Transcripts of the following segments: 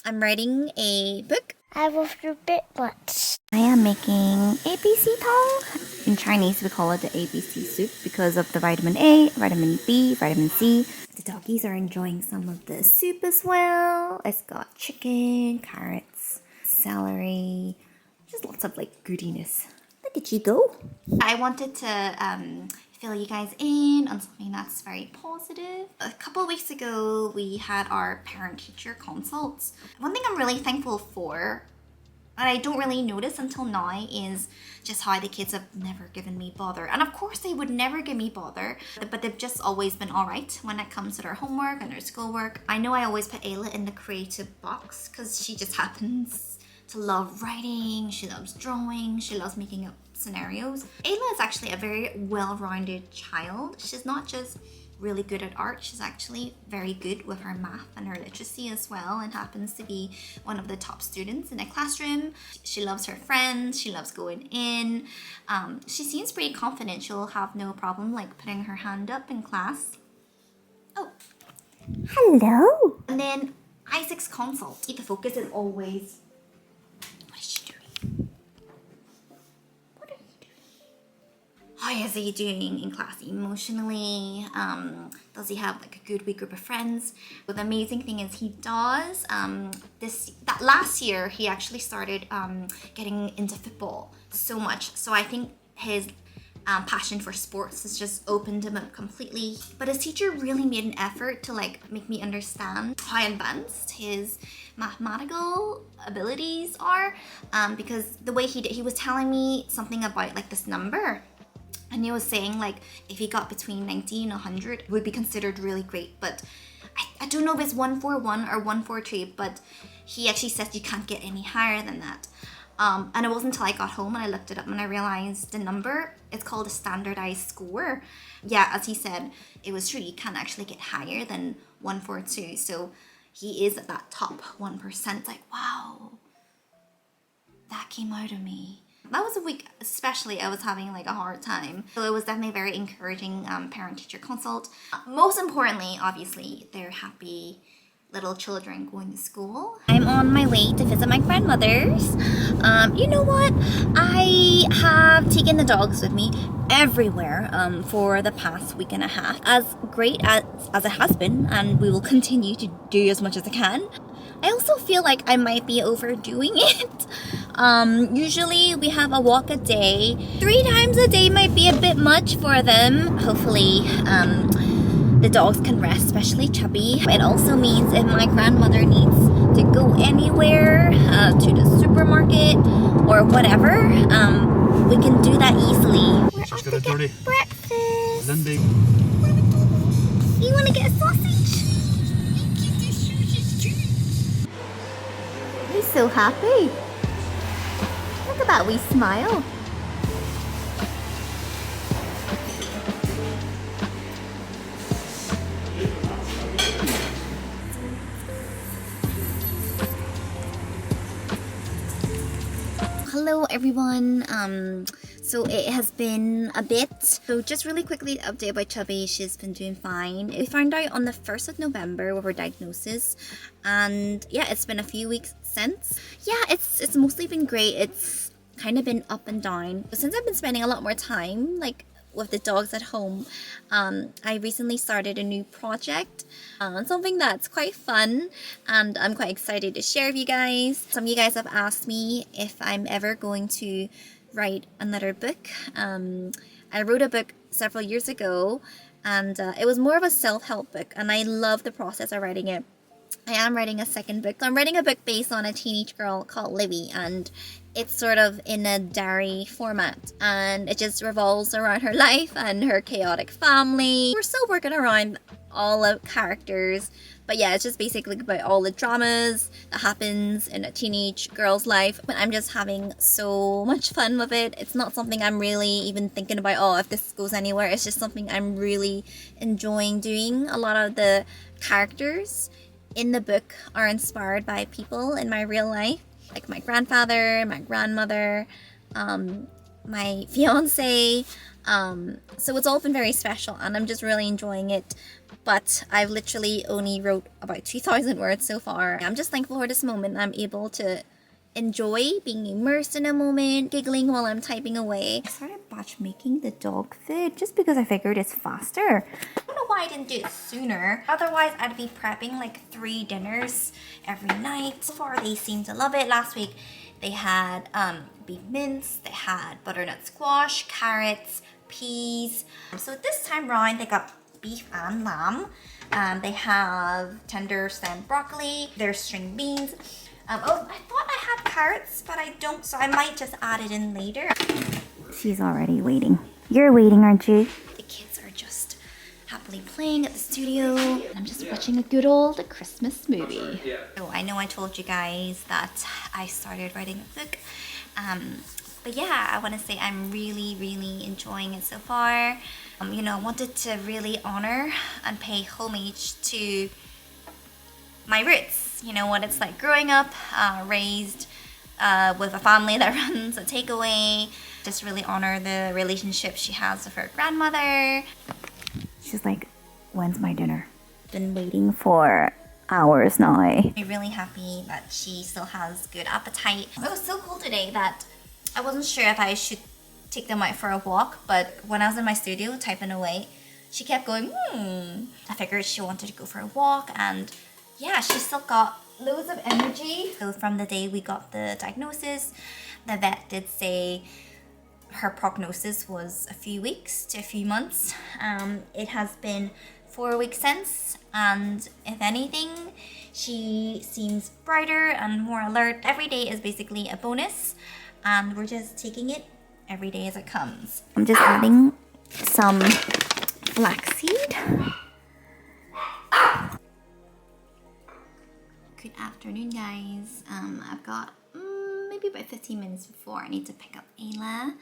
I'm writing a book. I will do Bubzvlogz. I am making ABC tong. In Chinese, we call it the ABC soup because of the vitamin A, vitamin B, vitamin C. The doggies are enjoying some of the soup as well. It's got chicken, carrots, celery, just lots of like goodiness. Look at you go. I wanted to fill you guys in on something that's very positive. A couple of weeks ago, we had our parent-teacher consults. One thing I'm really thankful for, and I don't really notice until now, is just how the kids have never given me bother. And of course they would never give me bother, but they've just always been alright when it comes to their homework and their schoolwork. I know I always put Ayla in the creative box because she just happens to love writing, she loves drawing, she loves making up scenarios. Ayla is actually a very well-rounded child. She's not just really good at art, she's actually very good with her math and her literacy as well, and happens to be one of the top students in a classroom. She loves her friends, she loves going in. She seems pretty confident. She'll have no problem like putting her hand up in class. Oh, Hello. and then Isaac's consult. The focus is always, what is she doing? What are you doing? How is he doing in class emotionally? Does he have like a good wee group of friends? But the amazing thing is he does. That last year he actually started getting into football so much. So I think his passion for sports has just opened him up completely. But his teacher really made an effort to like make me understand how advanced his mathematical abilities are, because the way he was telling me something about like this number. And he was saying like if he got between 90 and 100 it would be considered really great, but I don't know if it's 141 or 143, but he actually says you can't get any higher than that. And it wasn't until I got home and I looked it up and I realized the number, it's called a standardized score. Yeah, as he said, it was true, you can't actually get higher than 142. So he is at that top 1%. Like, wow, that came out of me. That was a week, especially I was having like a hard time. So it was definitely a very encouraging parent-teacher consult. Most importantly, obviously, they're happy little children going to school. I'm on my way to visit my grandmother's. You know what? I have taken the dogs with me everywhere for the past week and a half. As great as it has been, and we will continue to do as much as I can. I also feel like I might be overdoing it. Usually we have a walk a day. 3 times a day might be a bit much for them. Hopefully the dogs can rest, especially Chubby. It also means if my grandmother needs to go anywhere, to the supermarket or whatever, we can do that easily. We're off to get breakfast. You want to get a sausage? He's so happy. Look at that wee smile. Hello everyone. So it has been a bit. So just really quickly update about Chubby. She's been doing fine. We found out on the 1st of November with her diagnosis, and yeah, it's been a few weeks since. Yeah, it's mostly been great. It's kind of been up and down. But since I've been spending a lot more time like with the dogs at home, I recently started a new project, something that's quite fun, and I'm quite excited to share with you guys. Some of you guys have asked me if I'm ever going to write another book. I wrote a book several years ago, and it was more of a self-help book, and I love the process of writing it. I am writing a second book. I'm writing a book based on a teenage girl called Livy, and it's sort of in a diary format, and it just revolves around her life and her chaotic family. We're still working around all the characters, but yeah, it's just basically about all the dramas that happens in a teenage girl's life. But I'm just having so much fun with it. It's not something I'm really even thinking about, oh, if this goes anywhere. It's just something I'm really enjoying doing. A lot of the characters in the book are inspired by people in my real life, like my grandfather, my grandmother, my fiance. So it's all been very special and I'm just really enjoying it. But I've literally only wrote about 2,000 words so far. I'm just thankful for this moment. I'm able to enjoy being immersed in a moment, giggling while I'm typing away. I started batch making the dog food just because I figured it's faster. I don't know why I didn't do it sooner. Otherwise, I'd be prepping like 3 dinners every night. So far, they seem to love it. Last week, they had beef mince, they had butternut squash, carrots, peas. So this time round, they got beef and lamb. They have tender stem broccoli, there's string beans. Oh, I thought I had carrots, but I don't, so I might just add it in later. She's already waiting. You're waiting, aren't you? The kids are just happily playing at the studio. And I'm just watching a good old Christmas movie. So I know I told you guys that I started writing a book. But yeah, I want to say I'm really, really enjoying it so far. You know, I wanted to really honor and pay homage to my roots. You know, what it's like growing up, raised with a family that runs a takeaway. Just really honor the relationship she has with her grandmother. She's like, when's my dinner? Been waiting for hours now. I'm really happy that she still has good appetite. It was so cool today that I wasn't sure if I should take them out for a walk, but when I was in my studio typing away, she kept going, I figured she wanted to go for a walk, and yeah, she still got loads of energy. So from the day we got the diagnosis, the vet did say her prognosis was a few weeks to a few months. It has been 4 weeks since, and if anything, she seems brighter and more alert. Every day is basically a bonus, and we're just taking it every day as it comes. I'm just adding some flaxseed. Good afternoon, guys. I've got maybe about 15 minutes before I need to pick up Ayla.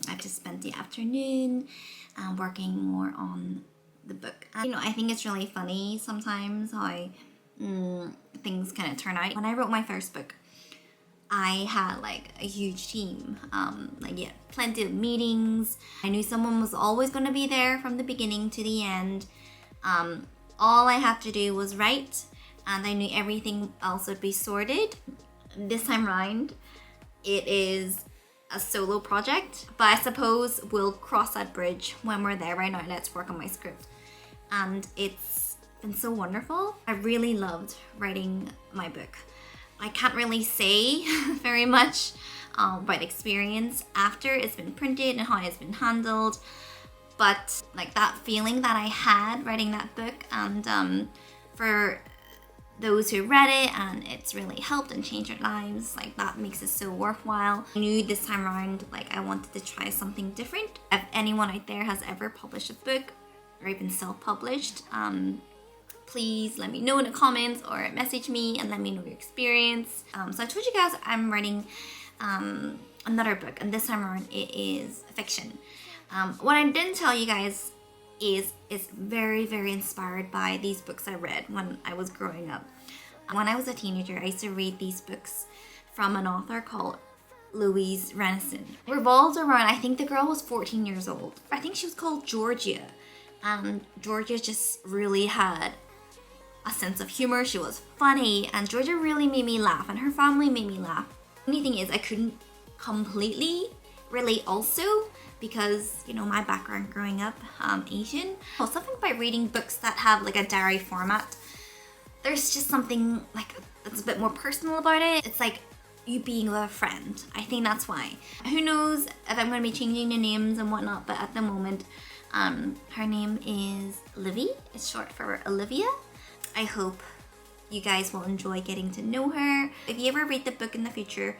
I've just spent the afternoon working more on the book. You know, I think it's really funny sometimes how things kind of turn out. When I wrote my first book, I had like a huge team, plenty of meetings. I knew someone was always going to be there from the beginning to the end. All I had to do was write, and I knew everything else would be sorted. This time round, it is a solo project, but I suppose we'll cross that bridge when we're there. Right now, let's work on my script. And it's been so wonderful. I really loved writing my book. I can't really say very much about experience after it's been printed and how it's been handled, but like that feeling that I had writing that book, and for those who read it and it's really helped and changed their lives, like that makes it so worthwhile. I knew this time around like I wanted to try something different. If anyone out there has ever published a book or even self-published, please let me know in the comments or message me and let me know your experience. So I told you guys I'm writing another book, and this time around it is fiction. What I didn't tell you guys is it's very, very inspired by these books I read when I was growing up. When I was a teenager, I used to read these books from an author called Louise Renison. Revolved around, I think the girl was 14 years old. I think she was called Georgia. And Georgia just really had a sense of humor. She was funny, and Georgia really made me laugh, and her family made me laugh. The only thing is I couldn't completely relate also because, you know, my background growing up, Asian. Well, something about reading books that have like a diary format, there's just something like that's a bit more personal about it. It's like you being with a friend. I think that's why. Who knows if I'm going to be changing the names and whatnot, but at the moment, her name is Livy. It's short for Olivia. I hope you guys will enjoy getting to know her. If you ever read the book in the future,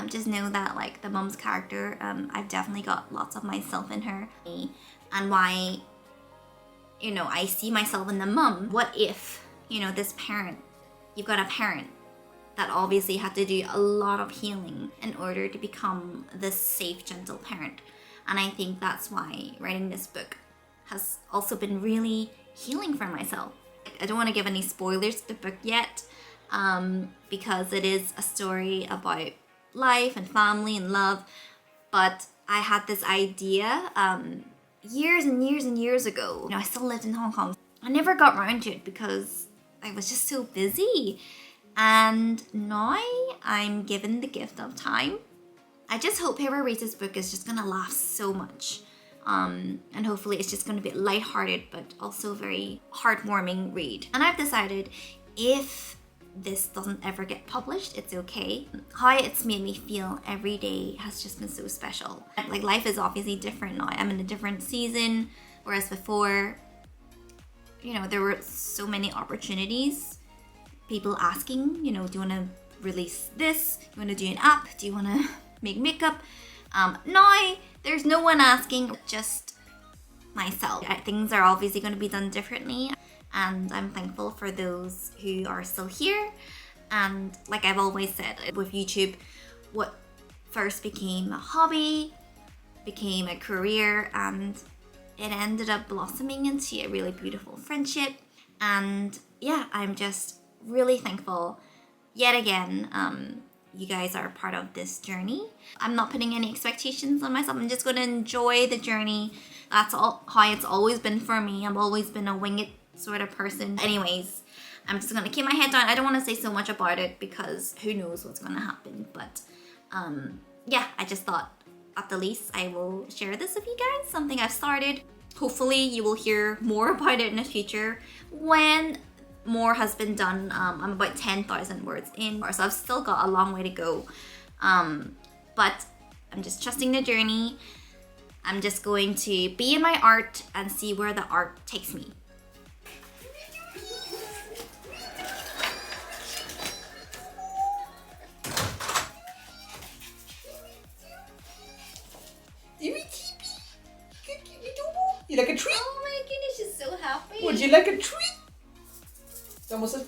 just know that like the mom's character, I've definitely got lots of myself in her, and why, you know, I see myself in the mom. What if, you know, this parent, you've got a parent that obviously had to do a lot of healing in order to become this safe, gentle parent. And I think that's why writing this book has also been really healing for myself. I don't want to give any spoilers to the book yet, because it is a story about life and family and love, but I had this idea years and years and years ago. You know, I still lived in Hong Kong. I never got around to it because I was just so busy. And now I'm given the gift of time. I just hope whoever reads this book is just gonna laugh so much. And hopefully it's just gonna be lighthearted but also a very heartwarming read. And I've decided if this doesn't ever get published, it's okay. How it's made me feel every day has just been so special. Like, life is obviously different now. I'm in a different season, whereas before, you know, there were so many opportunities. People asking, you know, do you want to release this? Do you want to do an app? Do you want to make makeup? Now, there's no one asking, just myself. Things are obviously going to be done differently. And I'm thankful for those who are still here. And like I've always said, with YouTube, what first became a hobby became a career, and it ended up blossoming into a really beautiful friendship. And yeah, I'm just really thankful yet again. You guys are part of this journey. I'm not putting any expectations on myself. I'm just going to enjoy the journey. That's all how it's always been for me. I've always been a wing it sort of person. Anyways, I'm just gonna keep my head down. I don't want to say so much about it because who knows what's gonna happen. But yeah, I just thought at the least I will share this with you guys. Something I've started. Hopefully you will hear more about it in the future when more has been done. I'm about 10,000 words in, so I've still got a long way to go. But I'm just trusting the journey. I'm just going to be in my art and see where the art takes me. You like a treat? Oh my goodness, she's so happy. Would you like a treat? Vamos a